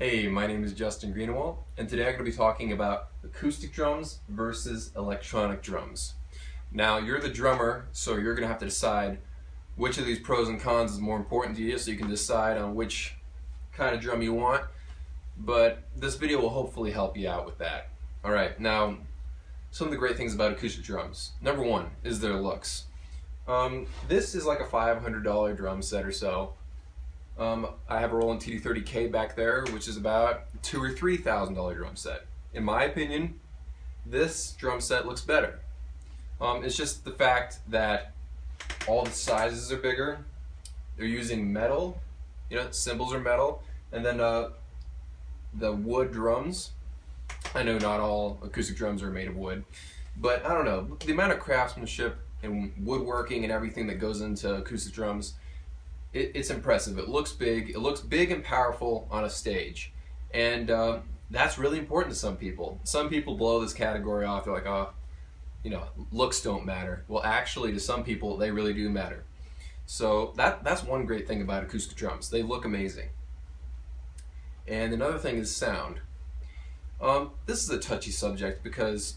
Hey, my name is Justin Greenawalt, and today I'm going to be talking about acoustic drums versus electronic drums. Now, you're the drummer, so you're going to have to decide which of these pros and cons is more important to you, so you can decide on which kind of drum you want, but this video will hopefully help you out with that. Alright, now, some of the great things about acoustic drums. Number one is their looks. This is like a $500 drum set or so. I have a Roland TD30K back there, which is about $2,000 or $3,000 drum set. In my opinion, this drum set looks better. It's just the fact that all the sizes are bigger. They're using metal, cymbals are metal, and then the wood drums. I know not all acoustic drums are made of wood, but I don't know, the amount of craftsmanship and woodworking and everything that goes into acoustic drums, it's impressive. It looks big and powerful on a stage, and that's really important to some people. Some people blow this category off. They're like, oh, looks don't matter. Well, actually, to some people, they really do matter. So that's one great thing about acoustic drums. They look amazing. And another thing is sound. This is a touchy subject because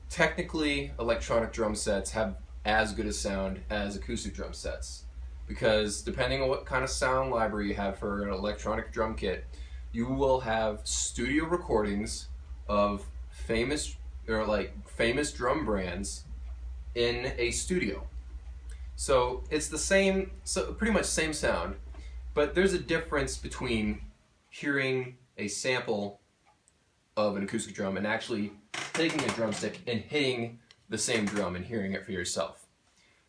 technically electronic drum sets have as good a sound as acoustic drum sets. Because depending on what kind of sound library you have for an electronic drum kit, you will have studio recordings of famous drum brands in a studio. So it's the same, pretty much same sound, but there's a difference between hearing a sample of an acoustic drum and actually taking a drumstick and hitting the same drum and hearing it for yourself.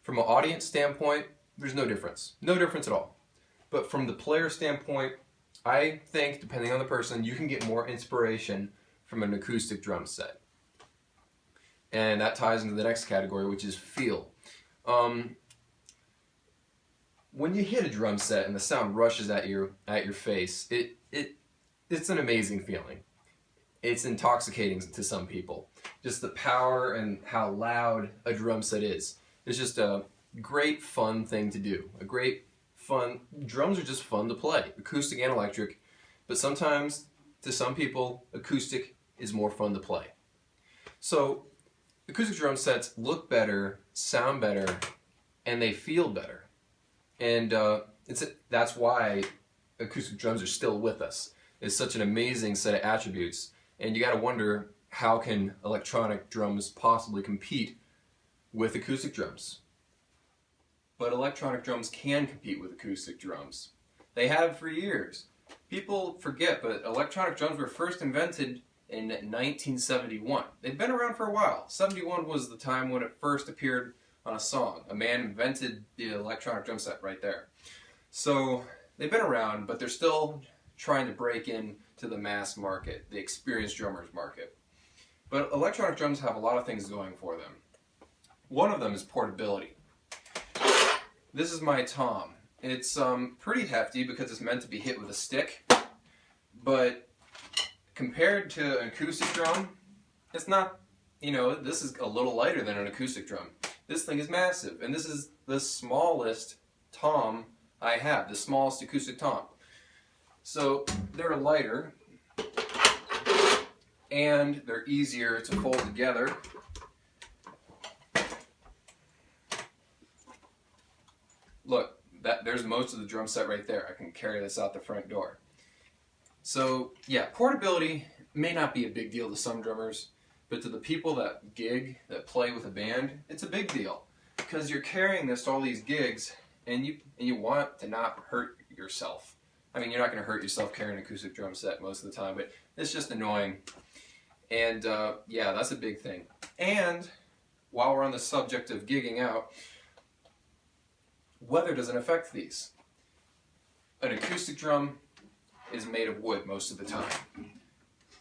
From an audience standpoint, there's no difference at all. But from the player standpoint, I think, depending on the person, you can get more inspiration from an acoustic drum set. And that ties into the next category, which is feel. When you hit a drum set and the sound rushes at your face, it's an amazing feeling. It's intoxicating to some people. Just the power and how loud a drum set is. It's just a great fun thing to do. Drums are just fun to play, acoustic and electric, but sometimes to some people acoustic is more fun to play. So acoustic drum sets look better, sound better, and they feel better. And that's why acoustic drums are still with us. It's such an amazing set of attributes, and you gotta wonder, how can electronic drums possibly compete with acoustic drums? But electronic drums can compete with acoustic drums. They have for years. People forget, but electronic drums were first invented in 1971. They've been around for a while. 71 was the time when it first appeared on a song. A man invented the electronic drum set right there. So they've been around, but they're still trying to break into the mass market, the experienced drummers market. But electronic drums have a lot of things going for them. One of them is portability. This is my tom. It's pretty hefty because it's meant to be hit with a stick, but compared to an acoustic drum, it's not, this is a little lighter than an acoustic drum. This thing is massive, and this is the smallest tom I have, the smallest acoustic tom. So they're lighter, and they're easier to fold together. Look, there's most of the drum set right there. I can carry this out the front door. So yeah, portability may not be a big deal to some drummers, but to the people that gig, that play with a band, it's a big deal. Because you're carrying this to all these gigs, and you want to not hurt yourself. I mean, you're not going to hurt yourself carrying an acoustic drum set most of the time, but it's just annoying. And yeah, that's a big thing. And while we're on the subject of gigging out, weather doesn't affect these. An acoustic drum is made of wood most of the time.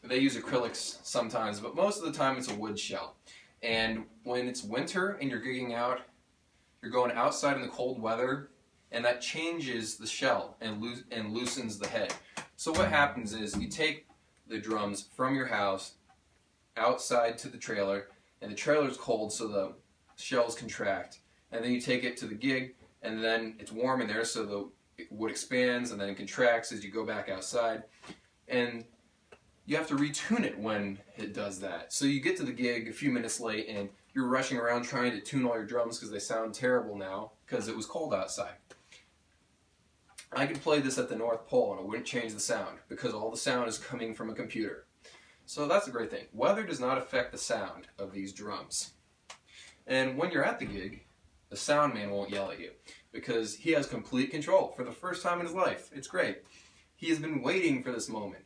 They use acrylics sometimes, but most of the time it's a wood shell. And when it's winter and you're gigging out, you're going outside in the cold weather, and that changes the shell and loosens the head. So what happens is you take the drums from your house outside to the trailer, and the trailer's cold, so the shells contract, and then you take it to the gig, and then it's warm in there, so the wood expands and then it contracts as you go back outside. and you have to retune it when it does that. So you get to the gig a few minutes late and you're rushing around trying to tune all your drums because they sound terrible now because it was cold outside. I could play this at the North Pole and it wouldn't change the sound because all the sound is coming from a computer. So that's a great thing. Weather does not affect the sound of these drums. And when you're at the gig, the sound man won't yell at you because he has complete control for the first time in his life. It's great. He has been waiting for this moment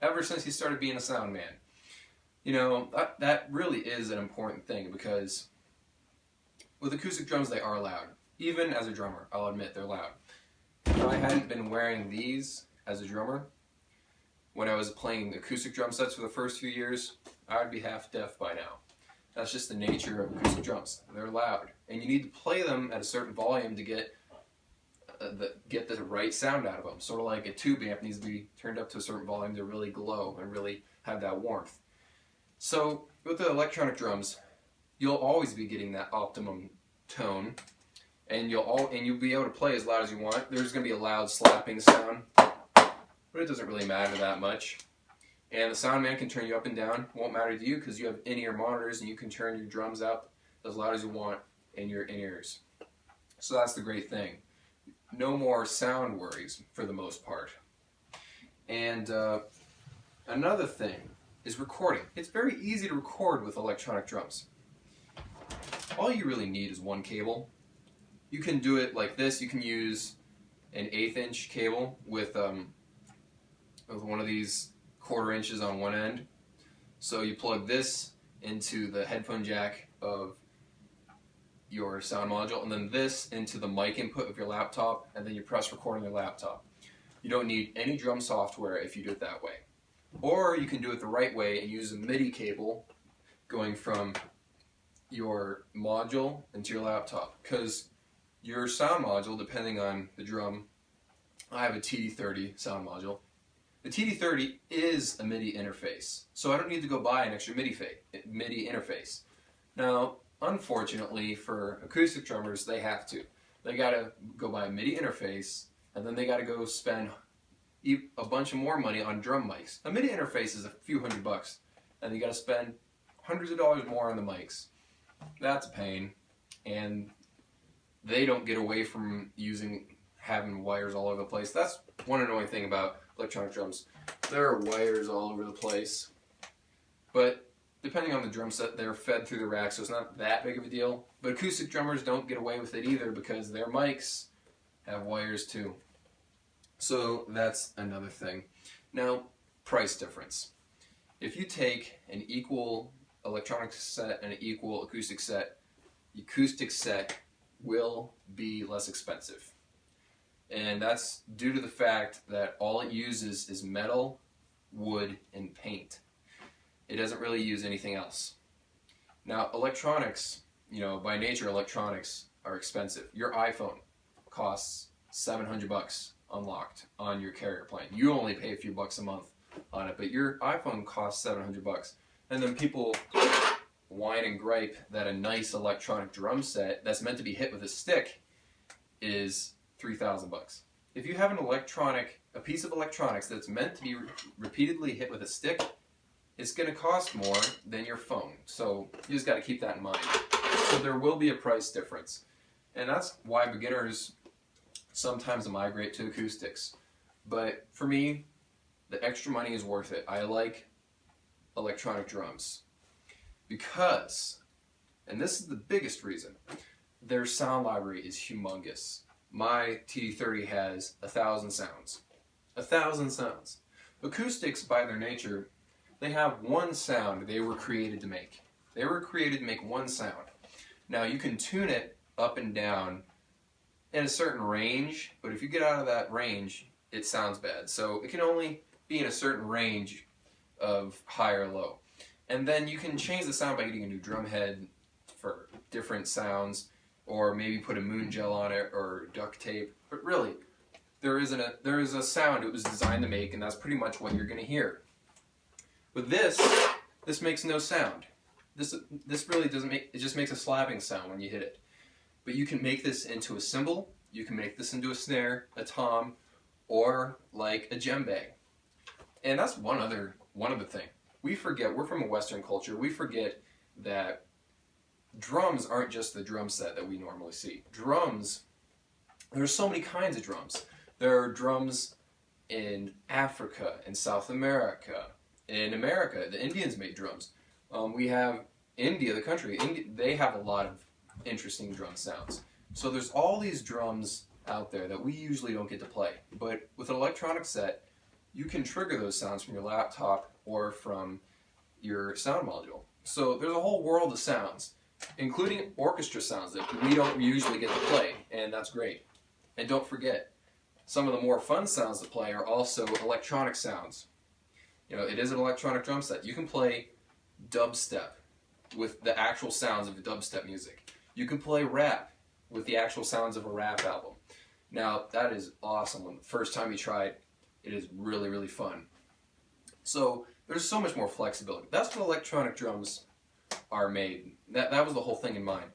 ever since he started being a sound man. You know, that really is an important thing because with acoustic drums, they are loud. Even as a drummer, I'll admit they're loud. If I hadn't been wearing these as a drummer, when I was playing acoustic drum sets for the first few years, I would be half deaf by now. That's just the nature of acoustic drums. They're loud. And you need to play them at a certain volume to get the right sound out of them. Sort of like a tube amp needs to be turned up to a certain volume to really glow and really have that warmth. So with the electronic drums, you'll always be getting that optimum tone, and you'll be able to play as loud as you want. There's going to be a loud slapping sound, but it doesn't really matter that much. And the sound man can turn you up and down. It won't matter to you because you have in-ear monitors and you can turn your drums up as loud as you want in your in-ears. So that's the great thing. No more sound worries for the most part. And another thing is recording. It's very easy to record with electronic drums. All you really need is one cable. You can do it like this. You can use an 1/8 inch cable with one of these 1/4 inches on one end. So you plug this into the headphone jack of your sound module, and then this into the mic input of your laptop, and then you press record on your laptop. You don't need any drum software if you do it that way. Or you can do it the right way and use a MIDI cable going from your module into your laptop, because your sound module, depending on the drum, I have a TD30 sound module. The TD30 is a MIDI interface, so I don't need to go buy an extra MIDI interface. Now, unfortunately for acoustic drummers, they have to. They gotta go buy a MIDI interface, and then they gotta go spend a bunch of more money on drum mics. A MIDI interface is a few $100, and you gotta spend hundreds of dollars more on the mics. That's a pain, and they don't get away from having wires all over the place. That's one annoying thing about electronic drums. There are wires all over the place, but depending on the drum set, they're fed through the rack, so it's not that big of a deal. But acoustic drummers don't get away with it either because their mics have wires too. So that's another thing. Now, price difference. If you take an equal electronic set and an equal acoustic set, the acoustic set will be less expensive. And that's due to the fact that all it uses is metal, wood, and paint. It doesn't really use anything else. Now, electronics, by nature, electronics are expensive. Your iPhone costs $700 unlocked on your carrier plan. You only pay a few bucks a month on it, but your iPhone costs $700. And then people whine and gripe that a nice electronic drum set that's meant to be hit with a stick is $3,000. If you have a piece of electronics that's meant to be repeatedly hit with a stick, it's going to cost more than your phone. So you just got to keep that in mind. So there will be a price difference. And that's why beginners sometimes migrate to acoustics. But for me, the extra money is worth it. I like electronic drums because, and this is the biggest reason, their sound library is humongous. My TD30 has 1,000 sounds. 1,000 sounds. Acoustics, by their nature, they have one sound they were created to make. They were created to make one sound. Now, you can tune it up and down in a certain range, but if you get out of that range, it sounds bad. So it can only be in a certain range of high or low. And then you can change the sound by getting a new drum head for different sounds, or maybe put a moon gel on it or duct tape. But really, there is a sound it was designed to make, and that's pretty much what you're going to hear. With this makes no sound. This really doesn't make, it just makes a slapping sound when you hit it. But you can make this into a cymbal, you can make this into a snare, a tom, or like a djembe. And that's one other thing. We forget, we're from a Western culture, we forget that drums aren't just the drum set that we normally see. Drums, there's so many kinds of drums. There are drums in Africa, in South America, in America. The Indians made drums. We have India, the country. They have a lot of interesting drum sounds. So there's all these drums out there that we usually don't get to play. But with an electronic set, you can trigger those sounds from your laptop or from your sound module. So there's a whole world of sounds, including orchestra sounds that we don't usually get to play, and that's great. And don't forget, some of the more fun sounds to play are also electronic sounds. You know, it is an electronic drum set. You can play dubstep with the actual sounds of dubstep music. You can play rap with the actual sounds of a rap album. Now, that is awesome. When the first time you try it, it is really, really fun. So there's so much more flexibility. That's what electronic drums are made. That was the whole thing in mind.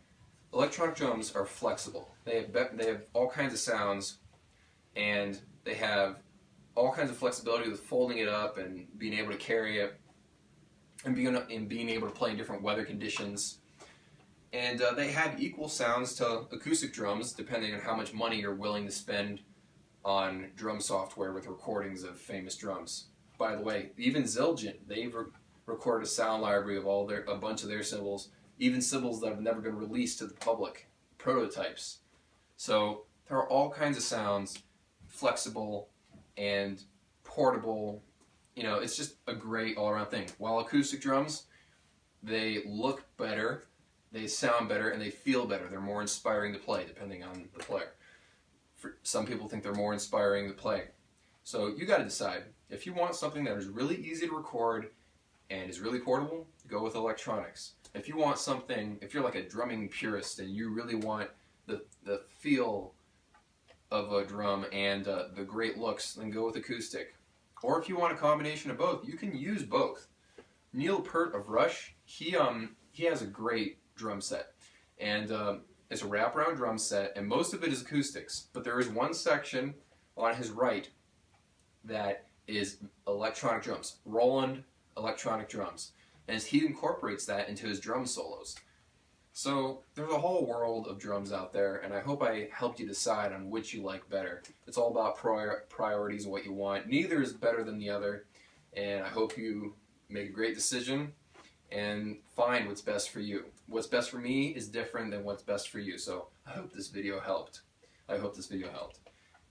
Electronic drums are flexible. They have all kinds of sounds, and they have all kinds of flexibility with folding it up and being able to carry it, and being able to play in different weather conditions. And they have equal sounds to acoustic drums, depending on how much money you're willing to spend on drum software with recordings of famous drums. By the way, even Zildjian, they've recorded a sound library of a bunch of their cymbals, even cymbals that have never been released to the public, prototypes. So there are all kinds of sounds, flexible and portable. You know, it's just a great all-around thing. While acoustic drums, they look better, they sound better, and they feel better. They're more inspiring to play, depending on the player. Some people think they're more inspiring to play. So you got to decide. If you want something that is really easy to record and is really portable, go with electronics. If you want something, if you're like a drumming purist and you really want the feel of a drum and the great looks, then go with acoustic. Or if you want a combination of both, you can use both. Neil Peart of Rush, he has a great drum set, and it's a wraparound drum set, and most of it is acoustics. But there is one section on his right that is electronic drums, Roland electronic drums, and he incorporates that into his drum solos. So there's a whole world of drums out there, and I hope I helped you decide on which you like better. It's all about priorities and what you want. Neither is better than the other, and I hope you make a great decision and find what's best for you. What's best for me is different than what's best for you, so I hope this video helped.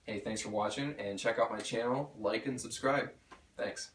Hey, thanks for watching, and check out my channel, like and subscribe. Thanks.